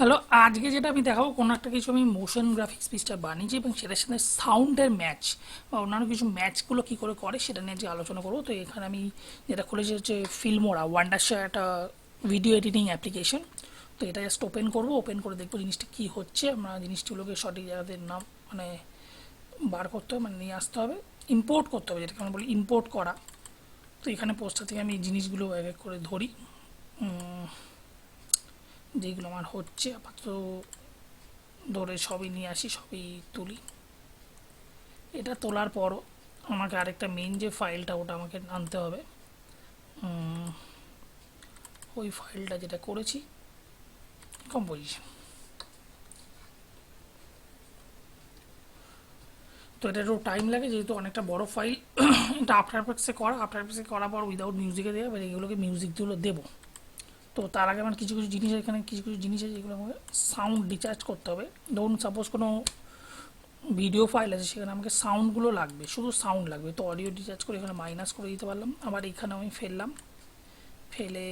Hello, আজকে যেটা আমি দেখাবো কোনো একটা কিছু আমি মোশন গ্রাফিক্স পিকচার বানিয়েছি এবং সেটার সাথে সাউন্ডের ম্যাচ বা অন্যান্য কিছু ম্যাচগুলো কী করে করে সেটা নিয়ে আজকে আলোচনা করবো। তো এখানে আমি যেটা খুলেছি হচ্ছে ফিল্মোরা ওয়ান্ডারশার একটা ভিডিও এডিটিং অ্যাপ্লিকেশন। তো এটা জাস্ট ওপেন করবো, ওপেন করে দেখবো জিনিসটা কী হচ্ছে। আমরা জিনিসগুলোকে সঠিক জায়গাতে নাম মানে বার করতে হবে, মানে নিয়ে আসতে হবে, ইম্পোর্ট করতে হবে, যেটাকে আমরা বলি ইম্পোর্ট করা। তো এখানে পোস্টার থেকে আমি জিনিসগুলো এক এক করে ধরি, যেগুলো আমার হচ্ছে আপাতত ধরে সবই নিয়ে আসি, সবই তুলি। এটা তোলার পরও আমাকে আরেকটা মেন যে ফাইলটা ওটা আমাকে আনতে হবে। ওই ফাইলটা যেটা করেছি কম্পোজিশন। তো এটা একটু টাইম লাগে যেহেতু অনেকটা বড় ফাইল। এটা আফটার এফেক্টসে করা, আফটার এফেক্টসে করার পর উইদাউট মিউজিকে দেওয়া, এবার এগুলোকে মিউজিকগুলো দেবো। তো তার আগে আমার কিছু কিছু জিনিস এখানে কিছু কিছু জিনিস আছে যেগুলো আমাকে সাউন্ড রিচার্জ করতে হবে। ধরুন সাপোজ কোনো ভিডিও ফাইল আছে, সেখানে আমাকে সাউন্ডগুলো লাগবে, শুধু সাউন্ড লাগবে। তো অডিও রিচার্জ করে এখানে মাইনাস করে দিতে পারলাম। আবার এখানে আমি ফেললাম, ফেলে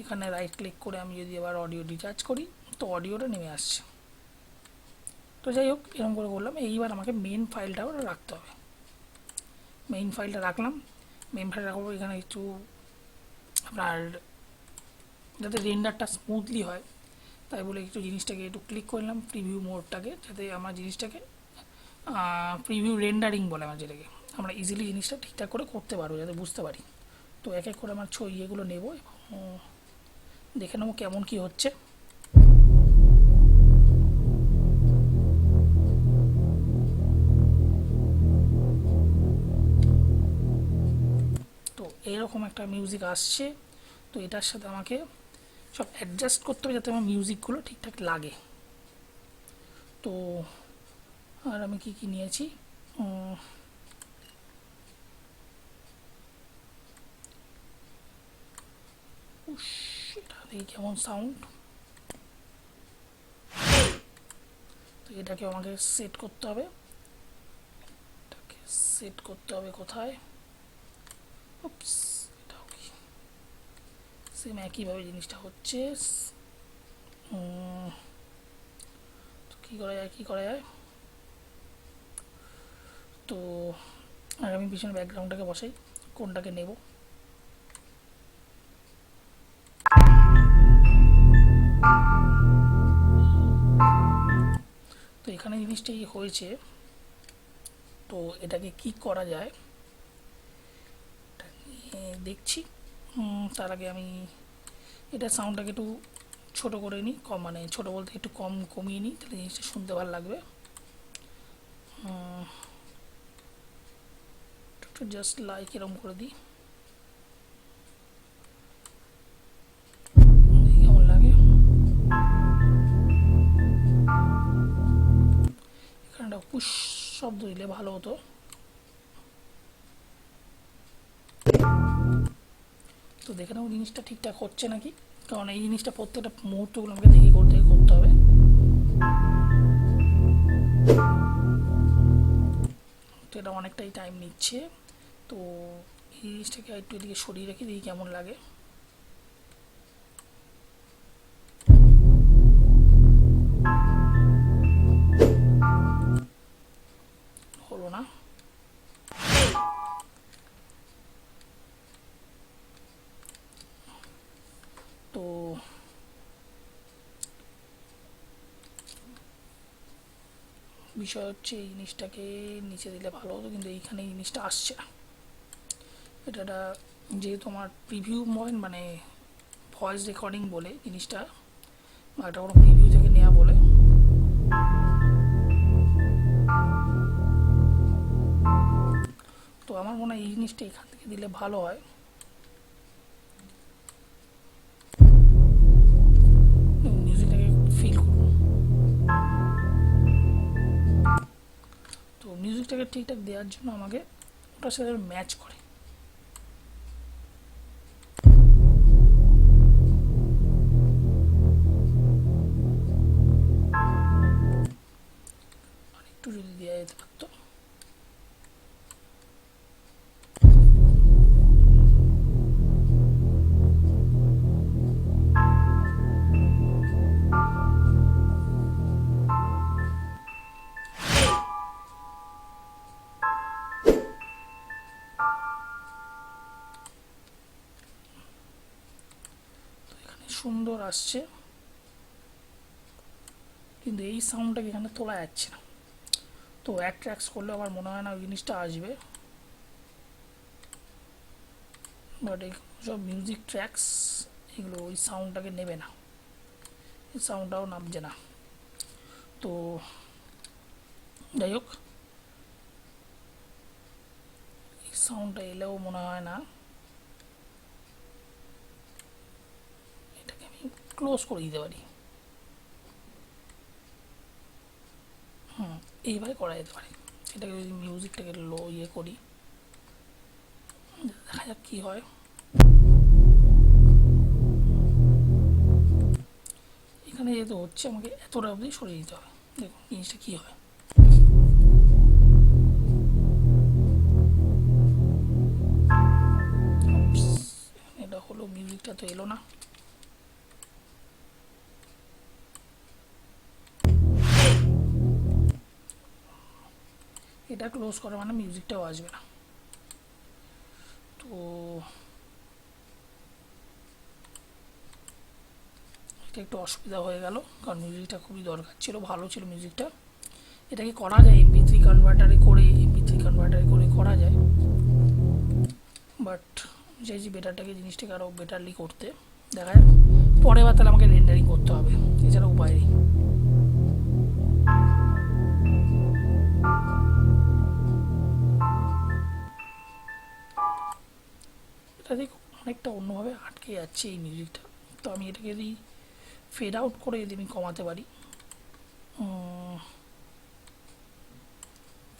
এখানে রাইট ক্লিক করে আমি যদি আবার অডিও রিচার্জ করি তো অডিওটা নেমে আসছে। তো যাই হোক, এরকম করে করলাম। এইবার আমাকে মেন ফাইলটাও রাখতে হবে। মেইন ফাইলটা রাখলাম। মেইন ফাইল রাখার পর এখানে একটু আপনার যাতে রেন্ডারটা স্মুথলি হয় তাই বলে একটু জিনিসটাকে একটু ক্লিক করলাম প্রিভিউ মোডটাকে, যাতে আমার জিনিসটাকে প্রিভিউ রেন্ডারিং বলে আমার, যেটাকে আমরা ইজিলি জিনিসটা ঠিকঠাক করে করতে পারবো, যাতে বুঝতে পারি। তো এক এক করে আমার ইয়েগুলো নেবো এবং দেখে নেবো কেমন কি হচ্ছে। তো এইরকম একটা মিউজিক আসছে। তো এটার সাথে আমাকে সব অ্যাডজাস্ট করতে হবে যাতে আমার মিউজিকগুলো ঠিকঠাক লাগে। তো আর আমি কি কি নিয়েছি, এটা দেখি কেমন সাউন্ড। তো এটাকে আমাকে সেট করতে হবে, এটাকে সেট করতে হবে কোথায়। উপস, এটাও কি সেম একইভাবে জিনিসটা হচ্ছে। তো কী করা যায়, কী করা যায়। তো আর আমি পিছনে ব্যাকগ্রাউন্ডটাকে বসাই, কোনটাকে নেব। তো এখানে জিনিসটাই হয়েছে। তো এটাকে কি করা যায় দেখছি। তার আগে আমি এটা সাউন্ডটাকে একটু ছোটো করে নিই, কম মানে ছোটো বলতে একটু কম কমিয়ে নিই, তাহলে জিনিসটা শুনতে ভালো লাগবে। একটু জাস্ট লাইক এরকম করে দিই, কেমন লাগে। এখানে একটা পুশ শব্দ দিলে ভালো হতো। তো দেখে নেবো জিনিসটা ঠিকঠাক হচ্ছে নাকি, কারণ এই জিনিসটা প্রত্যেকটা মুহূর্তগুলো আমাকে দেখে করতে হবে। তো এটা অনেকটাই টাইম নিচ্ছে। তো এই জিনিসটাকে একটু এদিকে সরিয়ে রাখি, দেখি কেমন লাগে। হলো না। তো বিষয় হচ্ছে এই জিনিসটাকে নিচে দিলে ভালো হতো, কিন্তু এইখানে এই জিনিসটা আসছে না। এটা যেহেতু আমার প্রিভিউ মানে ভয়েস রেকর্ডিং বলে জিনিসটা, বা এটা কোনো প্রিভিউ থেকে নেওয়া বলে, তো আমার মনে হয় এই জিনিসটা এখান থেকে দিলে ভালো হয়। মিউজিকটাকে ফিল করুন। তো মিউজিকটাকে ঠিকঠাক দেওয়ার জন্য আমাকে ওটার সাথে ম্যাচ করে একটু যদি দেওয়া যেতে পারতো। সুন্দর আসছে, কিন্তু এই সাউন্ডটাকে এখানে তোলা যাচ্ছে না। তো অ্যাড ট্র্যাক্স করলে আমার মনে হয় না ওই জিনিসটা আসবে। বাট এই সব মিউজিক ট্র্যাক্স এগুলো ওই সাউন্ডটাকে নেবে না, এই সাউন্ডটাও নামছে না। তো যাই হোক, এই সাউন্ডটা এলেও মনে হয় না। এটাকে আমি ক্লোজ করে দিতে পারি। এইভাবে করা যেতে পারে। এটাকে যদি মিউজিকটাকে লো করি, দেখা যাক কী হয়। এখানে যেহেতু হচ্ছে আমাকে এতটা অবধি সরিয়ে দিতে হবে, দেখুন জিনিসটা কী হয়। এটা হলো, মিউজিকটা তো এলো না। এটা ক্লোজ করা মানে মিউজিকটাও আসবে না। তো এটা একটু অসুবিধা হয়ে গেল, কারণ মিউজিকটা খুবই দরকার ছিল, ভালো ছিল মিউজিকটা। এটাকে করা যায় MP3 কনভার্টারে করে করা যায়, বাট চাইছি বেটারটাকে, জিনিসটাকে আরও বেটারলি করতে। দেখা যাক পরে বার তাহলে আমাকে রেন্ডারিং করতে হবে, এছাড়া উপায় নেই। এটা দেখো অনেকটা অন্যভাবে আটকে যাচ্ছে এই মিউজিকটা। তো আমি এটাকে যদি ফেড আউট করে যদি আমি কমাতে পারি,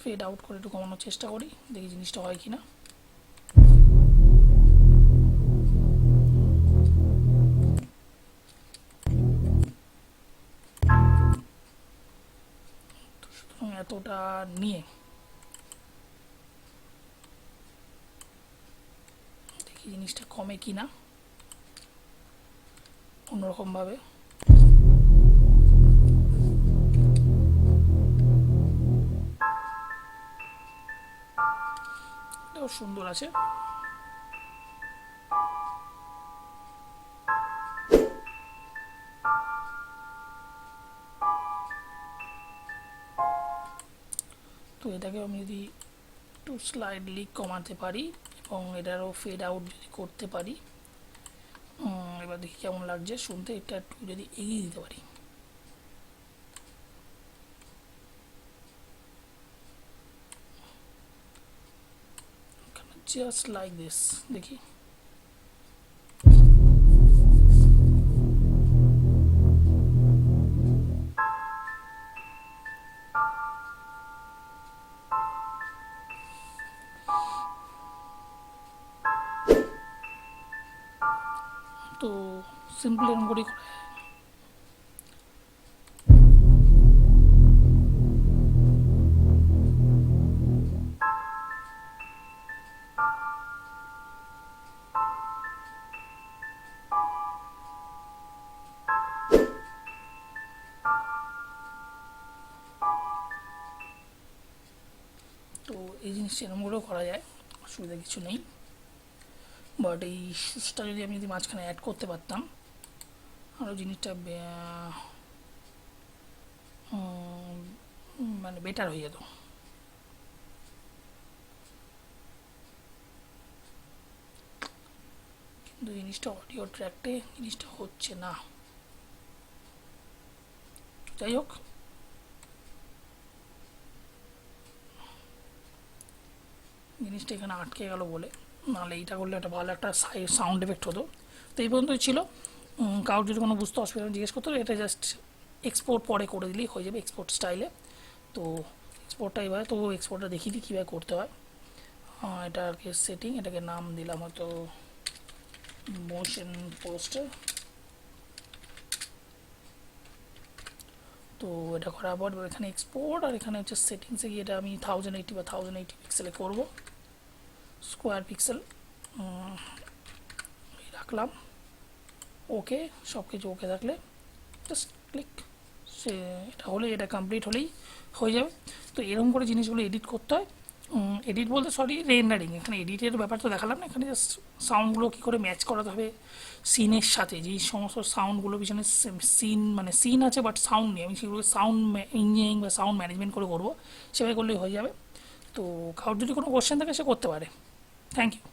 ফেড আউট করে একটু কমানোর চেষ্টা করি, দেখি জিনিসটা হয় কি না। এতটা নিয়ে দেখি জিনিসটা কমে কি না অন্যরকমভাবে। এটাও সুন্দর আছে। তো এটাকে আমি যদি একটু স্লাইডলি কমাতে পারি এবং এটারও ফেড আউট যদি করতে পারি, এবার দেখি কেমন লাগছে শুনতে। এটা একটু যদি এগিয়ে দিতে পারি, জাস্ট লাইক দিস, দেখি। তো সিম্পল এরকম করেই করা যায়। তো এই জিনিসটা এরকম করেও করা যায়, অসুবিধা কিছু নেই। বাট এই শুজটা যদি আমি যদি মাঝখানে অ্যাড করতে পারতাম, আরও জিনিসটা মানে বেটার হয়ে যেত। কিন্তু জিনিসটা অডিও ট্র্যাকটে জিনিসটা হচ্ছে না। যাই হোক, জিনিসটা এখানে আটকে গেল বলে, নাহলে এইটা করলে একটা ভালো একটা সাউন্ড এফেক্ট হতো। তো এই পর্যন্তই ছিল। কারোর যদি কোনো বুঝতে অসুবিধা জিজ্ঞেস করতে হবে, এটা জাস্ট এক্সপোর্ট পরে করে দিলেই হয়ে যাবে এক্সপোর্ট স্টাইলে। তো এক্সপোর্টটা এবার, তো এক্সপোর্টটা দেখিয়ে দিই কীভাবে করতে হয়। এটা আর কি সেটিং, এটাকে নাম দিলাম হয়তো মোশন পোস্টার। তো এটা করার পর এখানে এক্সপোর্ট, আর এখানে হচ্ছে সেটিংসে গিয়ে এটা আমি 1080 বা 1080 পিক্সেলে করবো, স্কোয়ার পিক্সেল রাখলাম। ওকে, সব কিছু ওকে থাকলে জাস্ট ক্লিক, সে এটা হলে, এটা কমপ্লিট হলেই হয়ে যাবে। তো এরকম করে জিনিসগুলো এডিট করতে হয়। এডিট বলতে সরি রেন্ডারিং, এখানে এডিটের ব্যাপার তো দেখালাম না, এখানে জাস্ট সাউন্ডগুলো কী করে ম্যাচ করাতে হবে সিনের সাথে, যেই সমস্ত সাউন্ডগুলো পিছনে সিন মানে সিন আছে বাট সাউন্ড নেই, আমি সেগুলো সাউন্ড ইঞ্জিনিয়ারিং বা সাউন্ড ম্যানেজমেন্ট করে করবো, সেভাবে করলেই হয়ে যাবে। তো কারোর যদি কোনো কোশ্চেন থাকে সে করতে পারে। Thank you.